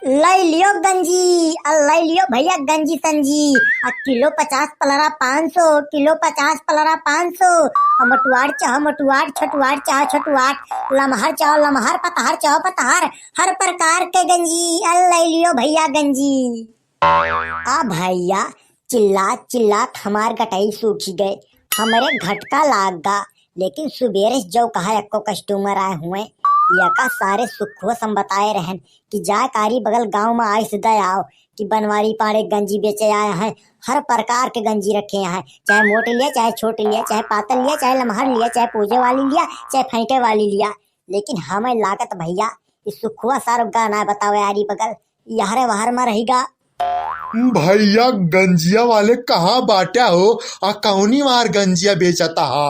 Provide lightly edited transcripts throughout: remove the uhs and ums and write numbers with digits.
लई लियो गंजी, लई लियो भैया गंजी संजी। किलो 50 पलरा 500, किलो 50 पलरा 500। मटुआर चाह मटुआर, छटुआर चाह छटुआर, लमहर चाह लमहर, पतहर चाह पतहर, हर प्रकार के गंजी लई लियो भैया गंजी। भैया चिल्लात चिल्लात हमार गटाई सूखी गए, हमारे घटका लाग गा। लेकिन सुबेरे जो कहा एको कस्टमर आए हुए यका सारे सुखो सम बताए रहन कि जाए कारी बगल गांव में आए सीधा आओ कि बनवारी पाड़े गंजी बेचे आए हैं। हर प्रकार के गंजी रखे हैं, चाहे मोटे लिया चाहे छोटे लिया, चाहे पातल लिया चाहे लमहर लिया, चाहे पूजे वाली लिया चाहे फेंटे वाली लिया। लेकिन हमें लागत भैया इस सुखुआ सार गाना बताओ यारी बगल यारे वहार में रहेगा। भैया गंजिया वाले कहाँ बाटा हो आ कौनी मार गंजिया बेचता हा?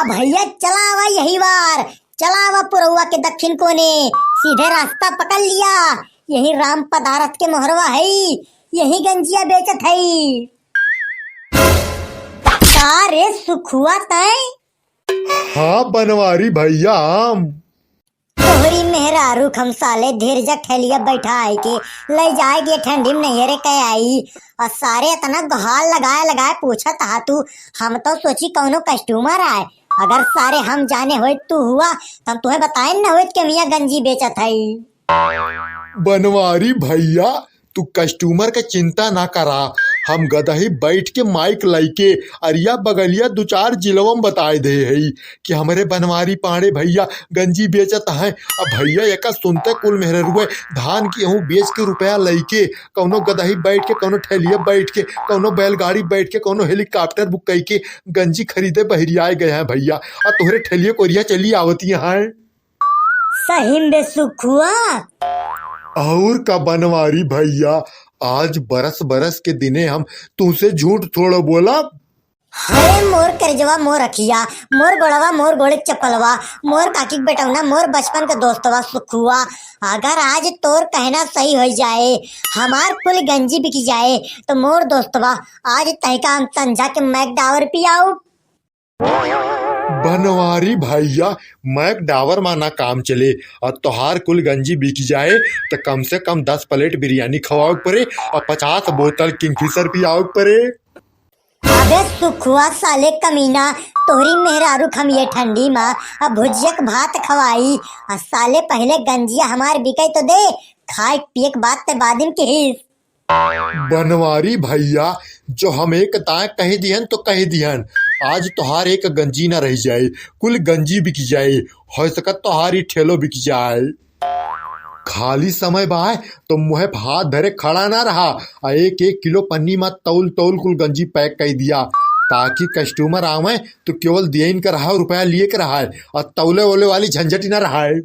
भैया चला हुआ यही बार, चला हुआ पुरवा के दक्षिण कोने, सीधे रास्ता पकड़ लिया। यही राम पदारथ के मोहरवा है, यही गंजिया बेचत है। सारे सुखुआ तय। हाँ बनवारी भैया हम तोहरी मेहरारू हम साले धीरज ठेलिया बैठा आई के ले जाएगी ठंडी में नहरे कह आई और सारे इतना गुहार लगाए लगाए पूछा था तू। हम तो सोची कौनो कस्टमर आए, अगर सारे हम जाने हुए तू हुआ तो तुम्हें बताए न हुए कि मियाँ गंजी बेचत है। बनवारी भैया तू कस्टमर के चिंता ना करा, हम गदही बैठ के माइक लाइके अरिया बगलिया 2-4 जिलवम बताए दे है कि हमारे बनवारी पाड़े भैया गंजी बेचत है। अब भैया एका सुनते कुल मेहरुए धान की हूँ बेच के रुपया लइके कौनो गदही बैठ के, कौनो ठेलिया बैठ के, कौनो बैलगाड़ी बैठ के, कौनो हेलीकॉप्टर बुक कई के गंजी खरीदे बहरियाए गए हैं भैया। और तोहरे ठेलिया कोरिया चली आवती हैं। सही में सुखुआ और का बनवारी भैया आज बरस बरस के दिने हम तुमसे झूठ थोड़ा बोला। हरे मोर करजवा मोर रखिया, मोर गोड़वा मोर गोड़े चपलवा, मोर काकी बेटौना मोर बचपन का दोस्तवा सुखुआ। अगर आज तोर कहना सही हो जाए हमार कुल गंजी बिकी जाए तो मोर दोस्तवा आज तहका हम संझा के मैकडावर पियाऊ। बनवारी भैया मैक डावर माना काम चले और तोहार कुल गंजी बिक जाए तो कम से कम 10 प्लेट बिरयानी खवाओ पड़े और 50 बोतल किंगफिशर पियाओ पड़े। अबे सुखुआ साले कमीना, तोहरी मेहरारू हम ये ठंडी में अब भुजियक भात खवाई और साले पहले गंजिया हमार बिके तो दे, खाए पिए के बात ते बादिन के हिस। बनवारी भैया जो हम एक ताए कह दिहन तो कह दिहन, आज तोहार एक गंजी ना रह जाए, कुल गंजी बिक जाए, हो सकत तोहारी ठेलो बिक जाए। खाली समय बाय तो मुहे हाथ धरे खड़ा ना रहा और 1-1 किलो पन्नी में तौल तौल कुल गंजी पैक कर दिया ताकि कस्टमर आवे तो केवल दियन का रहा रुपया लिए के रहा है और तौले वोले वाली झंझटी ना रहा है।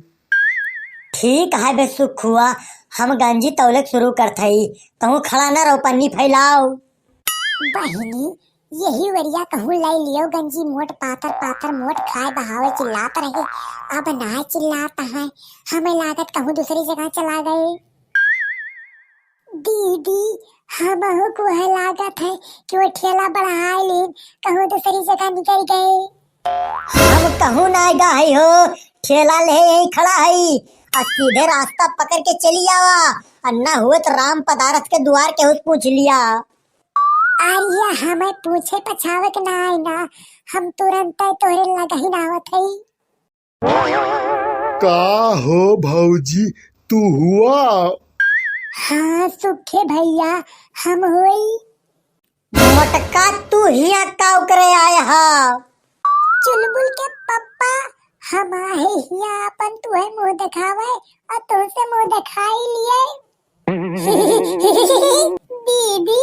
ठीक है बे सुखुआ, हम गंजी तौले शुरू करते ही कहूँ खड़ा ना रहो पन्नी फैलाओ। बहिनी यही वरिया कहूँ लाई लियो गंजी मोट पातर पातर मोट खाए बहावे चिल्लात रहे, अब ना चिल्लाता है, हमें लागत कहूँ दूसरी जगह चला गए। दीदी हम को है लागत है कि वो ठेला बढ़ाए लेन कहूँ दूसरी जगह निकल गए। हम कहूँ ना गए हो, ठेला ले यही खड़ा है और सीधे रास्ता पकड़ के चली आवा और ना हुए तो राम पदारथ के द्वार के उस पूछ लिया। आइया हमें पूछे पछावे के ना आई ना, हम तुरंत तोहरे लगा ही ना आवत है। का हो भौजी तू हुआ? हाँ सुखे भैया हम हुई। मटका तू ही काव करे आया हा? चुलबुल के पप्पा हम आए हिया अपन तुहे मुंह दिखावे और तुमसे मुंह दिखाई लिए। दीदी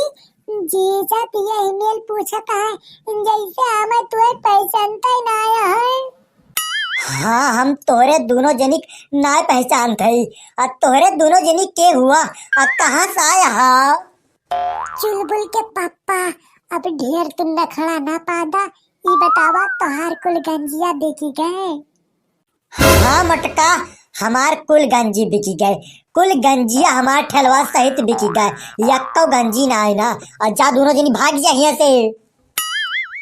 जीजा पिया ईमेल पूछता है जैसे हमें तुहे पहचानता ही ना आया है। हाँ हम तोहरे दोनों जनिक ना पहचान थई और तोहरे दोनों जनिक के हुआ और कहाँ से आया हा? चुलबुल के पापा अब ढेर तुम न खड़ा ना पादा, ई बतावा तोहार कुल गंजिया बेची गए। हाँ मटका हमार कुल गंजी बिकी गए, कुल गंजिया हमार ठेलवा सहित बिकी गए, यक्को गंजी ना आई ना और जा दोनों जनी भाग जा यहाँ से।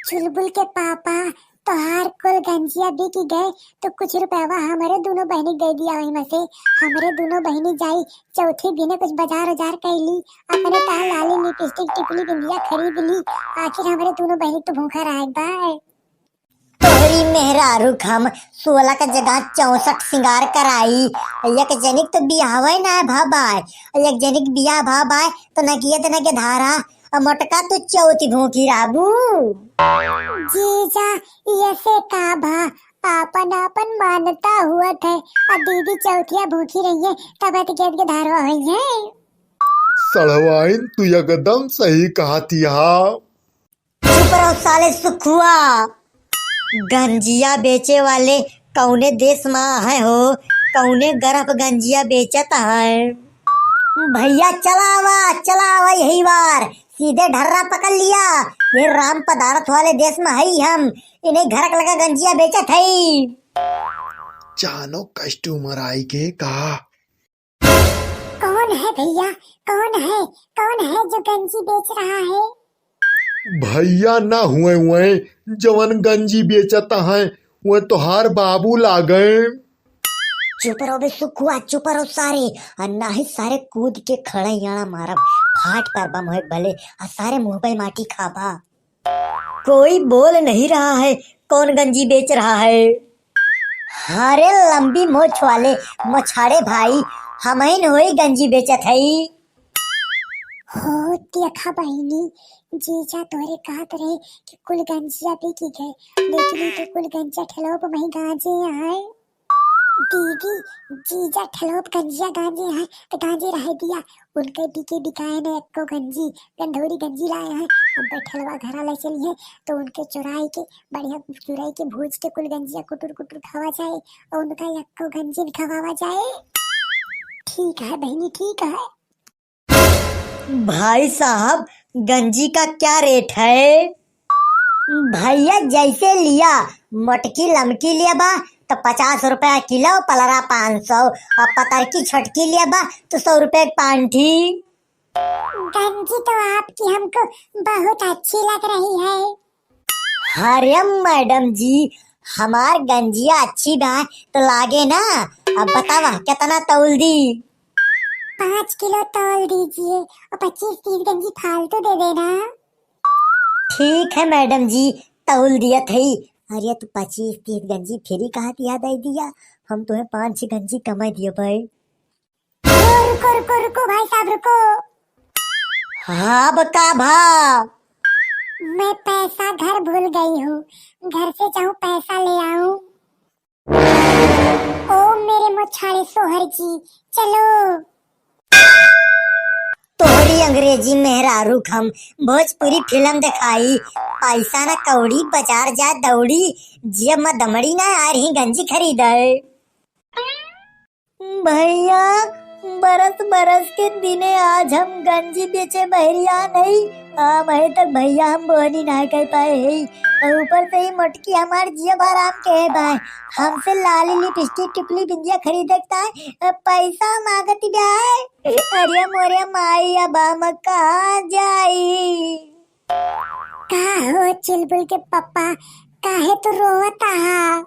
चुलबुल के पापा तोहार कुल गंजिया बिक गए तो कुछ रुपया हमारे दोनों बहनी दे दिया वही में से। हमारे दोनों बहनी जाई चौथी दिन कुछ बाजार उजार कैली, अपने ताल लाली लिपस्टिक टिकली बिंदिया खरीद ली। आखिर हमारे दोनों बहनी तो भूखा रह बाय। तोहरी मेहरारू हम 16 का जगह 64 सिंगार कराई। एक जनिक तो बियाह ना भाबाय, एक जनिक बियाह भाबाय तो नगियत न के धारा मोटका तो चौथी भूखी राबू। जीजा ये से का भा आपन आपन मानता हुआ थे। अब दीदी चौथिया भूखी रही है तब गेट के धारवा हुई है। सड़वाइन तू एकदम सही कहा तिया। चुप रहो साले सुखुआ। गंजिया बेचे वाले कौने देश में है हो, कौने गरफ गंजिया बेचत है। भैया चलावा यही बार सीधे ढर्रा पकड़ लिया। ये राम पदार्थ वाले देश में है हम, इन्हें घर लगा गंजिया बेचत है। जानो कस्टमर आई के कहा कौन है भैया, कौन है जो गंजी बेच रहा है? भैया ना हुए जवन गंजी बेचता है वो तोहार बाबू लागे। चुप रहो बे सुखुआ, चुप रहो सारे। अन्ना ही सारे कूद के खड़े याना मारब फाट पर बम होए भले आ सारे मुंह पे माटी खाबा। कोई बोल नहीं रहा है कौन गंजी बेच रहा है। हरे लंबी मोछ वाले मछाड़े भाई हम ही होई गंजी बेचत है। हो देखा बहनी, जीजा तोरे कहत रहे कि कुल गंजिया बिकी गए, लेकिन तो कुल गंजिया ठलोप मही गांजे आए। दीदी जीजा ठलोप गंजिया गांजे आए तो गांजे रह दिया। उनके बिके बिकाए ने एको गंजी गंधोरी गंजी लाए हैं। अब ठलवा घरा ले चलिए तो उनके चुराई के बढ़िया चुराई के भूज के कुल गंजिया कुटुर कुटुर खावा जाए और उनका एको गंजी खवावा जाए। ठीक है बहनी, ठीक है। भाई साहब गंजी का क्या रेट है? भैया जैसे लिया, मटकी लमकी लिया बा तो 50 रुपया किलो, पलरा 500 और पतरकी छटकी लिया बा तो 100 रुपए पांठी। गंजी तो आपकी हमको बहुत अच्छी लग रही है। अरे मैडम जी हमार गंजिया अच्छी बा तो लागे ना। अब बतावा कितना तौल दी? 5 किलो तौल दीजिए और 25-30 गंजी फालतू दे देना। ठीक है मैडम जी, तौल दिया थी। अरे तू 25-30 गंजी फ्री कहा दिया दे दिया, हम तुम्हें 5-6 गंजी कमा दिए भाई। रुको भाई साहब रुको। हाँ बका भाव। मैं पैसा घर भूल गई हूँ, घर से जाऊँ पैसा ले आऊँ। ओ मेरे मोछाड़े सोहर जी चलो। तोहरी अंग्रेजी मेहरारू हम भोजपुरी फिल्म दिखाई, पैसा ना कौड़ी बाजार जा दौड़ी, जब मैं दमड़ी ना आ रही गंजी खरीदे। भैया बरस बरस के दिने आज हम गंजी बेचे बहरिया नहीं। अभी तक भैया हम बोनी ना कर पाए है, और ऊपर से ही मटकी हमार जिया आराम के है भाई। हमसे लाली लिपस्टिक टिकली बिंदिया खरीदता है, पैसा मांगती है। अरे मोरे माई अब हम कहाँ जाई? का हो चुलबुल के पप्पा, काहे तो रोवता हा?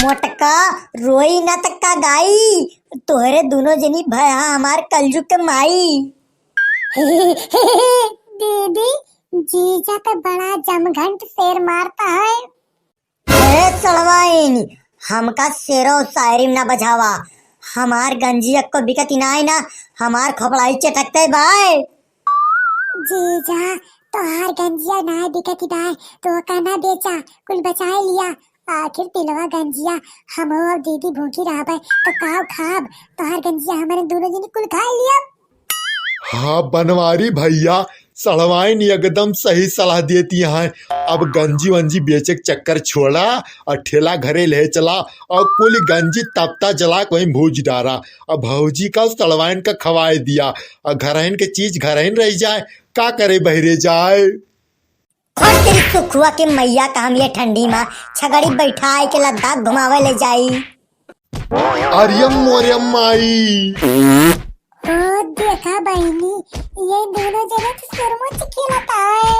मोटका रोई ना तक का गाई, तोहरे दोनों जनी भया हमार कलजुग के माई। दीदी जीजा तो बड़ा जमघंट शेर मारता है। अरे चढ़वाइन हमका शेरो शायरी ना बजावा, हमार गंजी को बिकती ना है ना, हमार खोपड़ाई चटकते भाई। जीजा तो हार गंजिया ना बिकती बाय तो कहना बेचा कुल बचाए लिया। आखिर तिलवा गंजिया हम और दीदी भूखी रहा तो काव खाब तो हार गंजिया हमारे दोनों जने कुल खा लिया। हाँ बनवारी भैया सड़वाइन एकदम सही सलाह देती हैं। अब गंजी वंजी बेचे के चक्कर छोड़ा और ठेला घरे ले चला और कुल गंजी तपता जला के वहीं भूज डारा और भौजी का सड़वाइन का खवाए दिया और घरहन के चीज घरहन रह जाए, का करे बहरे जाए। और तेरी सुखुआ के मैया का हम ये ठंडी में छगड़ी बैठाए के लद्दाख घुमावे ले जाई। अरियम मोरियम माई ओ देखा बहनी ये दोनों जने तो सुरमुच खिलाता है।